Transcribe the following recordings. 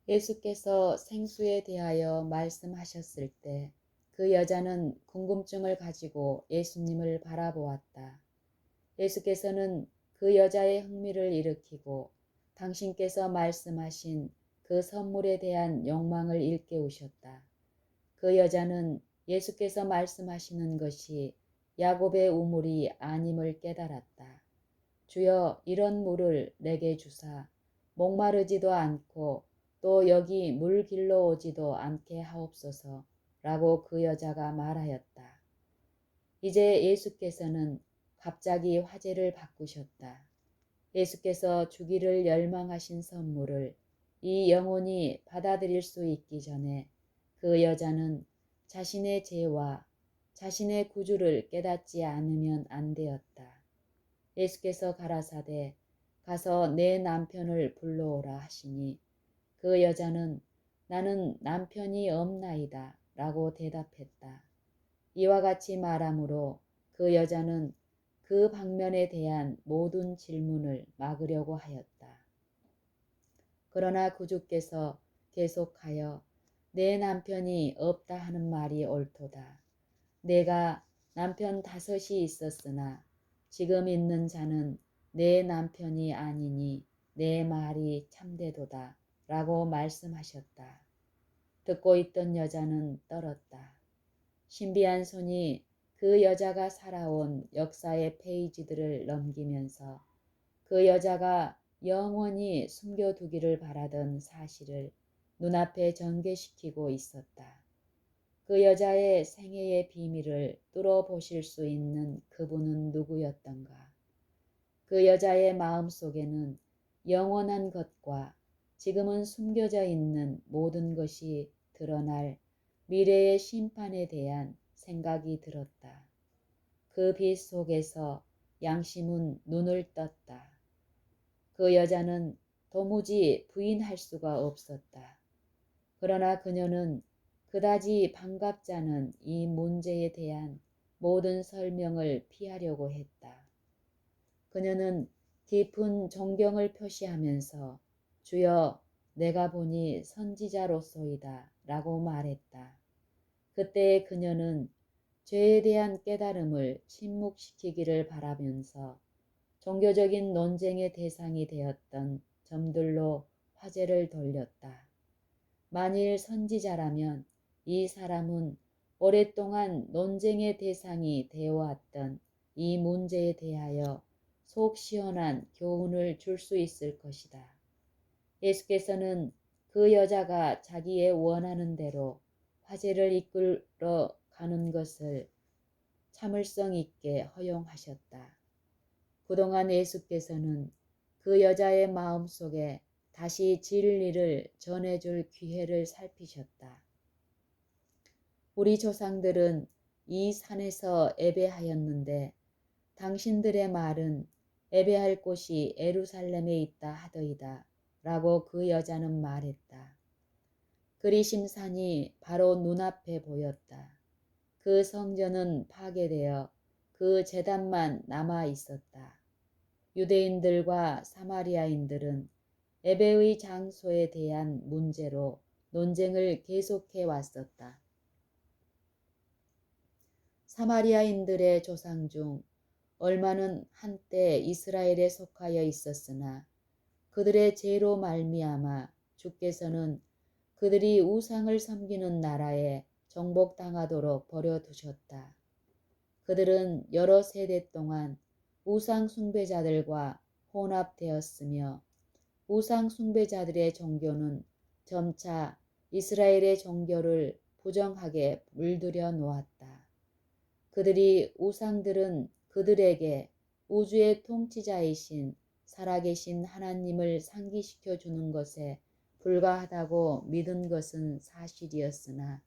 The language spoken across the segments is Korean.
예수께서 생수에 대하여 말씀하셨을 때 그 여자는 궁금증을 가지고 예수님을 바라보았다. 예수께서는 그 여자의 흥미를 일으키고 당신께서 말씀하신 그 선물에 대한 욕망을 일깨우셨다. 그 여자는 예수께서 말씀하시는 것이 야곱의 우물이 아님을 깨달았다. 주여, 이런 물을 내게 주사 목마르지도 않고 또 여기 물 길러 오지도 않게 하옵소서 라고 그 여자가 말하였다. 이제 예수께서는 갑자기 화제를 바꾸셨다. 예수께서 주기를 열망하신 선물을 이 영혼이 받아들일 수 있기 전에 그 여자는 자신의 죄와 자신의 구주를 깨닫지 않으면 안 되었다. 예수께서 가라사대 가서 내 남편을 불러오라 하시니 그 여자는 나는 남편이 없나이다 라고 대답했다. 이와 같이 말하므로 그 여자는 그 방면에 대한 모든 질문을 막으려고 하였다. 그러나 구주께서 계속하여 내 남편이 없다 하는 말이 옳도다. 내가 남편 5이 있었으나 지금 있는 자는 내 남편이 아니니 내 말이 참되도다 라고 말씀하셨다. 듣고 있던 여자는 떨었다. 신비한 손이 그 여자가 살아온 역사의 페이지들을 넘기면서 그 여자가 영원히 숨겨두기를 바라던 사실을 눈앞에 전개시키고 있었다. 그 여자의 생애의 비밀을 뚫어보실 수 있는 그분은 누구였던가? 그 여자의 마음 속에는 영원한 것과 지금은 숨겨져 있는 모든 것이 드러날 미래의 심판에 대한 생각이 들었다. 그 빛 속에서 양심은 눈을 떴다. 그 여자는 도무지 부인할 수가 없었다. 그러나 그녀는 그다지 반갑지 않은 이 문제에 대한 모든 설명을 피하려고 했다. 그녀는 깊은 존경을 표시하면서 주여, 내가 보니 선지자로소이다 라고 말했다. 그때 그녀는 죄에 대한 깨달음을 침묵시키기를 바라면서 종교적인 논쟁의 대상이 되었던 점들로 화제를 돌렸다. 만일 선지자라면 이 사람은 오랫동안 논쟁의 대상이 되어왔던 이 문제에 대하여 속 시원한 교훈을 줄 수 있을 것이다. 예수께서는 그 여자가 자기의 원하는 대로 화제를 이끌어 가는 것을 참을성 있게 허용하셨다. 그동안 예수께서는 그 여자의 마음속에 다시 진리를 전해줄 기회를 살피셨다. 우리 조상들은 이 산에서 예배하였는데 당신들의 말은 예배할 곳이 예루살렘에 있다 하더이다 라고 그 여자는 말했다. 그리심산이 바로 눈앞에 보였다. 그 성전은 파괴되어 그 제단만 남아 있었다. 유대인들과 사마리아인들은 예배의 장소에 대한 문제로 논쟁을 계속해 왔었다. 사마리아인들의 조상 중 얼마는 한때 이스라엘에 속하여 있었으나 그들의 죄로 말미암아 주께서는 그들이 우상을 섬기는 나라에 정복당하도록 버려두셨다. 그들은 여러 세대 동안 우상 숭배자들과 혼합되었으며 우상 숭배자들의 종교는 점차 이스라엘의 종교를 부정하게 물들여 놓았다. 그들이 우상들은 그들에게 우주의 통치자이신 살아계신 하나님을 상기시켜 주는 것에 불과하다고 믿은 것은 사실이었으나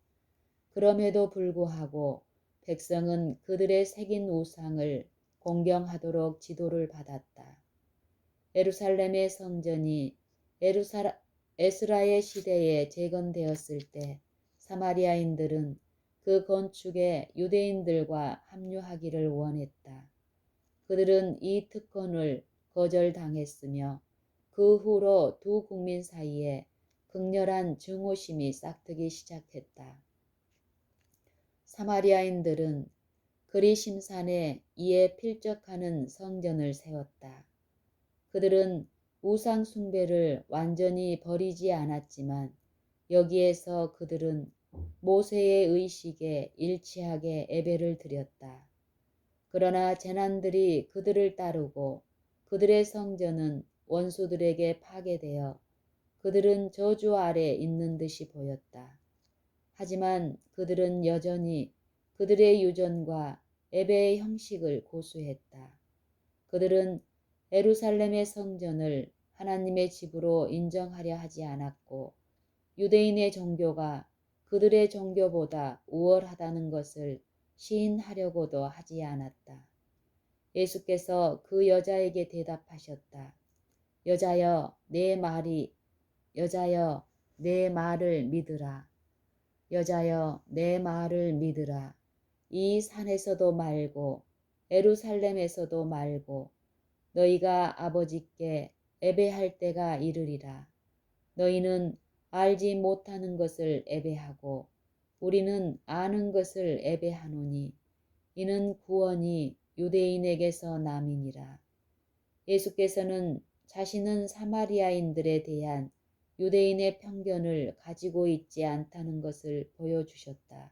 그럼에도 불구하고 백성은 그들의 새긴 우상을 공경하도록 지도를 받았다. 예루살렘의 성전이 에스라의 시대에 재건되었을 때 사마리아인들은 그 건축에 유대인들과 합류하기를 원했다. 그들은 이 특권을 거절당했으며 그 후로 두 국민 사이에 극렬한 증오심이 싹트기 시작했다. 사마리아인들은 그리심산에 이에 필적하는 성전을 세웠다. 그들은 우상 숭배를 완전히 버리지 않았지만 여기에서 그들은 모세의 의식에 일치하게 예배를 드렸다. 그러나 재난들이 그들을 따르고 그들의 성전은 원수들에게 파괴되어 그들은 저주 아래 있는 듯이 보였다. 하지만 그들은 여전히 그들의 유전과 예배의 형식을 고수했다. 그들은 예루살렘의 성전을 하나님의 집으로 인정하려 하지 않았고 유대인의 종교가 그들의 종교보다 우월하다는 것을 시인하려고도 하지 않았다. 예수께서 그 여자에게 대답하셨다. 여자여, 내 말을 믿으라. 여자여, 내 말을 믿으라. 이 산에서도 말고 예루살렘에서도 말고 너희가 아버지께 예배할 때가 이르리라. 너희는 알지 못하는 것을 예배하고 우리는 아는 것을 예배하노니 이는 구원이 유대인에게서 남이니라. 예수께서는 자신은 사마리아인들에 대한 유대인의 편견을 가지고 있지 않다는 것을 보여주셨다.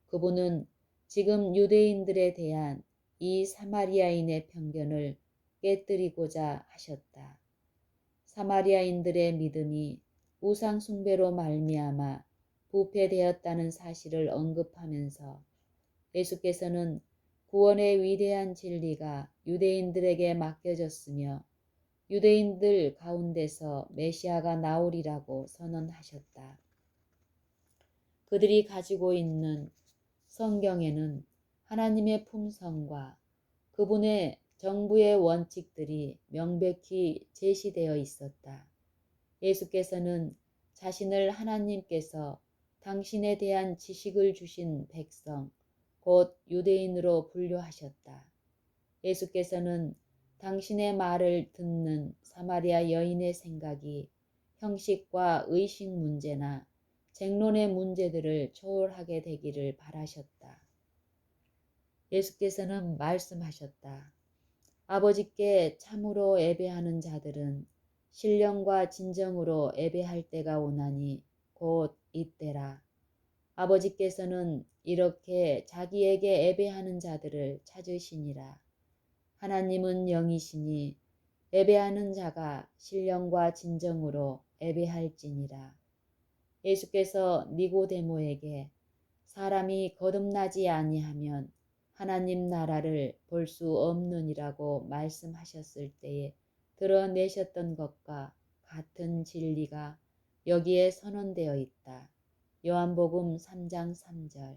그분은 지금 유대인들에 대한 이 사마리아인의 편견을 깨뜨리고자 하셨다. 사마리아인들의 믿음이 우상 숭배로 말미암아 부패되었다는 사실을 언급하면서 예수께서는 구원의 위대한 진리가 유대인들에게 맡겨졌으며 유대인들 가운데서 메시아가 나오리라고 선언하셨다. 그들이 가지고 있는 성경에는 하나님의 품성과 그분의 정부의 원칙들이 명백히 제시되어 있었다. 예수께서는 자신을 하나님께서 당신에 대한 지식을 주신 백성, 곧 유대인으로 분류하셨다. 예수께서는 당신의 말을 듣는 사마리아 여인의 생각이 형식과 의식 문제나 쟁론의 문제들을 초월하게 되기를 바라셨다. 예수께서는 말씀하셨다. 아버지께 참으로 예배하는 자들은 신령과 진정으로 예배할 때가 오나니 곧 이때라. 아버지께서는 이렇게 자기에게 예배하는 자들을 찾으시니라. 하나님은 영이시니 예배하는 자가 신령과 진정으로 예배할지니라. 예수께서 니고데모에게 사람이 거듭나지 아니하면 하나님 나라를 볼 수 없느니라고 말씀하셨을 때에 드러내셨던 것과 같은 진리가 여기에 선언되어 있다. 요한복음 3장 3절.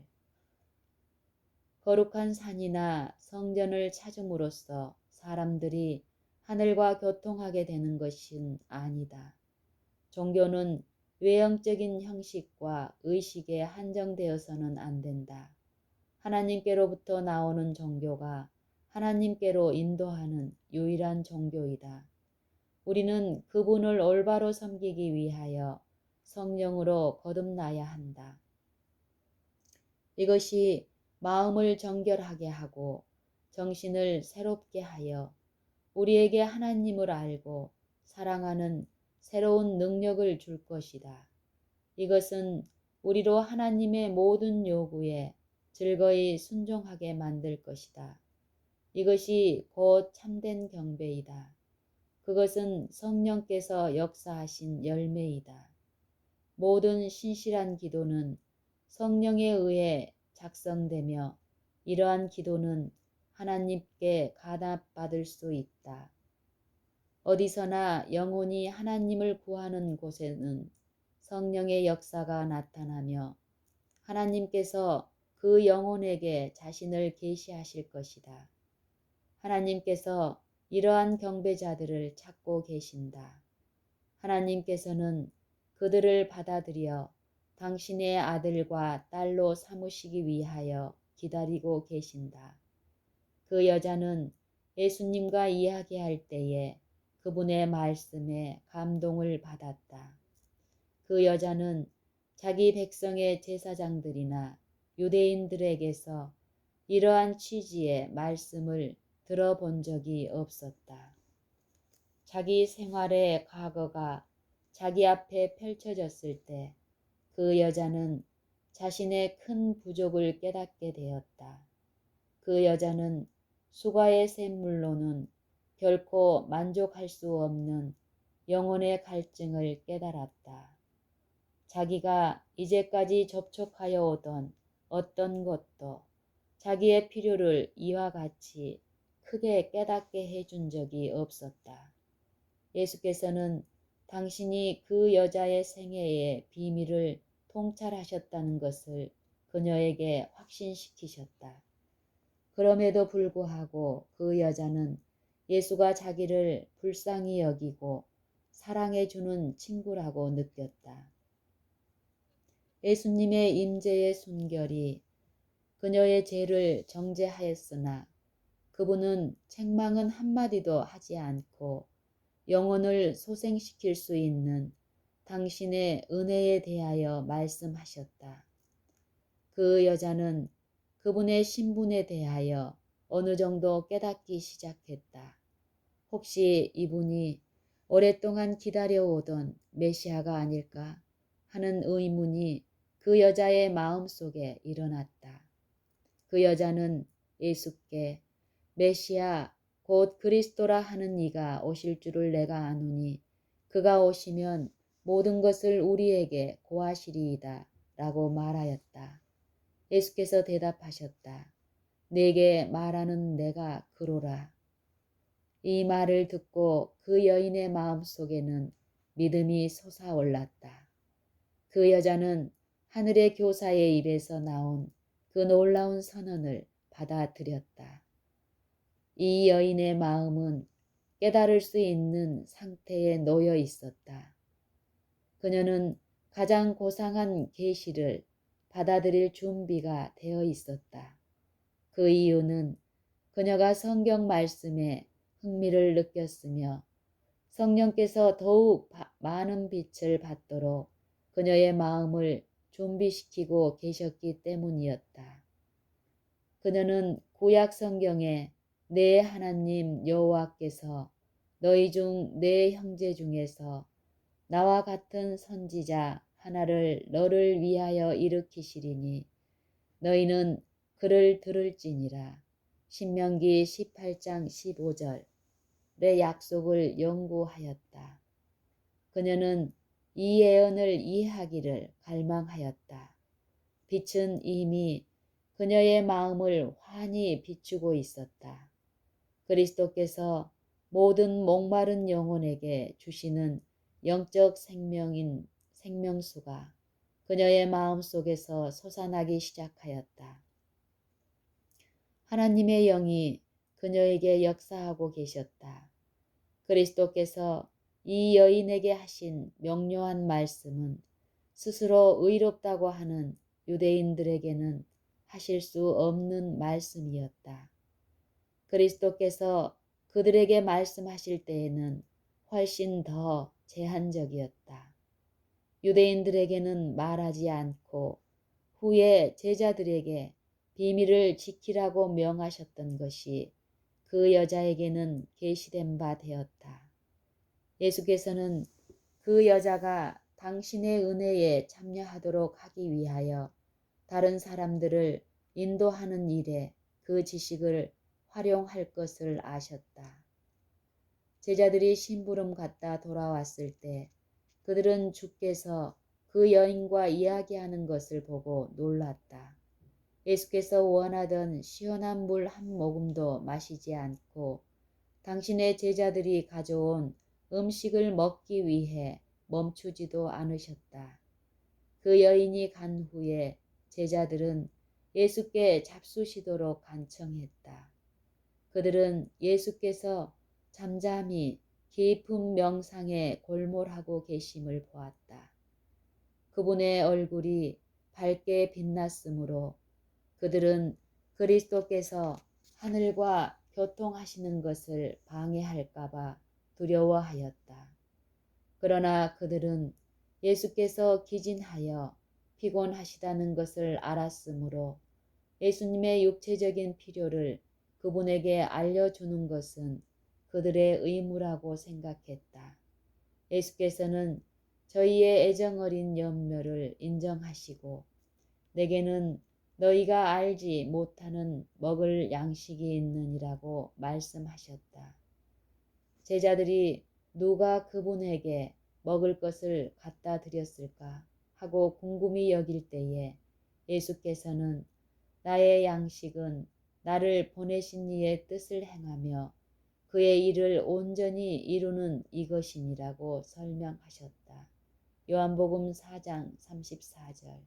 거룩한 산이나 성전을 찾음으로써 사람들이 하늘과 교통하게 되는 것은 아니다. 종교는 외형적인 형식과 의식에 한정되어서는 안 된다. 하나님께로부터 나오는 종교가 하나님께로 인도하는 유일한 종교이다. 우리는 그분을 올바로 섬기기 위하여 성령으로 거듭나야 한다. 이것이 마음을 정결하게 하고 정신을 새롭게 하여 우리에게 하나님을 알고 사랑하는 새로운 능력을 줄 것이다. 이것은 우리로 하나님의 모든 요구에 즐거이 순종하게 만들 것이다. 이것이 곧 참된 경배이다. 그것은 성령께서 역사하신 열매이다. 모든 신실한 기도는 성령에 의해 작성되며 이러한 기도는 하나님께 간합받을 수 있다. 어디서나 영혼이 하나님을 구하는 곳에는 성령의 역사가 나타나며 하나님께서 그 영혼에게 자신을 계시하실 것이다. 하나님께서 이러한 경배자들을 찾고 계신다. 하나님께서는 그들을 받아들여 당신의 아들과 딸로 삼으시기 위하여 기다리고 계신다. 그 여자는 예수님과 이야기할 때에 그분의 말씀에 감동을 받았다. 그 여자는 자기 백성의 제사장들이나 유대인들에게서 이러한 취지의 말씀을 들어본 적이 없었다. 자기 생활의 과거가 자기 앞에 펼쳐졌을 때 그 여자는 자신의 큰 부족을 깨닫게 되었다. 그 여자는 수가의 샘물로는 결코 만족할 수 없는 영혼의 갈증을 깨달았다. 자기가 이제까지 접촉하여 오던 어떤 것도 자기의 필요를 이와 같이 크게 깨닫게 해준 적이 없었다. 예수께서는 당신이 그 여자의 생애의 비밀을 통찰하셨다는 것을 그녀에게 확신시키셨다. 그럼에도 불구하고 그 여자는 예수가 자기를 불쌍히 여기고 사랑해주는 친구라고 느꼈다. 예수님의 임재의 순결이 그녀의 죄를 정죄하였으나 그분은 책망은 한마디도 하지 않고 영혼을 소생시킬 수 있는 당신의 은혜에 대하여 말씀하셨다. 그 여자는 그분의 신분에 대하여 어느 정도 깨닫기 시작했다. 혹시 이분이 오랫동안 기다려오던 메시아가 아닐까 하는 의문이 그 여자의 마음속에 일어났다. 그 여자는 예수께 메시아 곧 그리스도라 하는 이가 오실 줄을 내가 아노니 그가 오시면 모든 것을 우리에게 고하시리이다 라고 말하였다. 예수께서 대답하셨다. 내게 말하는 내가 그로라. 이 말을 듣고 그 여인의 마음속에는 믿음이 솟아올랐다. 그 여자는 하늘의 교사의 입에서 나온 그 놀라운 선언을 받아들였다. 이 여인의 마음은 깨달을 수 있는 상태에 놓여 있었다. 그녀는 가장 고상한 계시를 받아들일 준비가 되어 있었다. 그 이유는 그녀가 성경 말씀에 흥미를 느꼈으며 성령께서 더욱 많은 빛을 받도록 그녀의 마음을 준비시키고 계셨기 때문이었다. 그녀는 구약 성경에 내 하나님 여호와께서 너희 중 내 형제 중에서 나와 같은 선지자 하나를 너를 위하여 일으키시리니 너희는 그를 들을지니라. 신명기 18장 15절의 약속을 연구하였다. 그녀는 이 예언을 이해하기를 갈망하였다. 빛은 이미 그녀의 마음을 환히 비추고 있었다. 그리스도께서 모든 목마른 영혼에게 주시는 영적 생명인 생명수가 그녀의 마음속에서 솟아나기 시작하였다. 하나님의 영이 그녀에게 역사하고 계셨다. 그리스도께서 이 여인에게 하신 명료한 말씀은 스스로 의롭다고 하는 유대인들에게는 하실 수 없는 말씀이었다. 그리스도께서 그들에게 말씀하실 때에는 훨씬 더 제한적이었다. 유대인들에게는 말하지 않고 후에 제자들에게 비밀을 지키라고 명하셨던 것이 그 여자에게는 계시된 바 되었다. 예수께서는 그 여자가 당신의 은혜에 참여하도록 하기 위하여 다른 사람들을 인도하는 일에 그 지식을 활용할 것을 아셨다. 제자들이 심부름 갔다 돌아왔을 때 그들은 주께서 그 여인과 이야기하는 것을 보고 놀랐다. 예수께서 원하던 시원한 물 한 모금도 마시지 않고 당신의 제자들이 가져온 음식을 먹기 위해 멈추지도 않으셨다. 그 여인이 간 후에 제자들은 예수께 잡수시도록 간청했다. 그들은 예수께서 잠잠히 깊은 명상에 골몰하고 계심을 보았다. 그분의 얼굴이 밝게 빛났으므로 그들은 그리스도께서 하늘과 교통하시는 것을 방해할까 봐 두려워하였다. 그러나 그들은 예수께서 기진하여 피곤하시다는 것을 알았으므로 예수님의 육체적인 필요를 그분에게 알려주는 것은 그들의 의무라고 생각했다. 예수께서는 저희의 애정어린 염려를 인정하시고 내게는 너희가 알지 못하는 먹을 양식이 있느니라고 말씀하셨다. 제자들이 누가 그분에게 먹을 것을 갖다 드렸을까 하고 궁금히 여길 때에 예수께서는 나의 양식은 나를 보내신 이의 뜻을 행하며 그의 일을 온전히 이루는 이것이니라고 설명하셨다. 요한복음 4장 34절.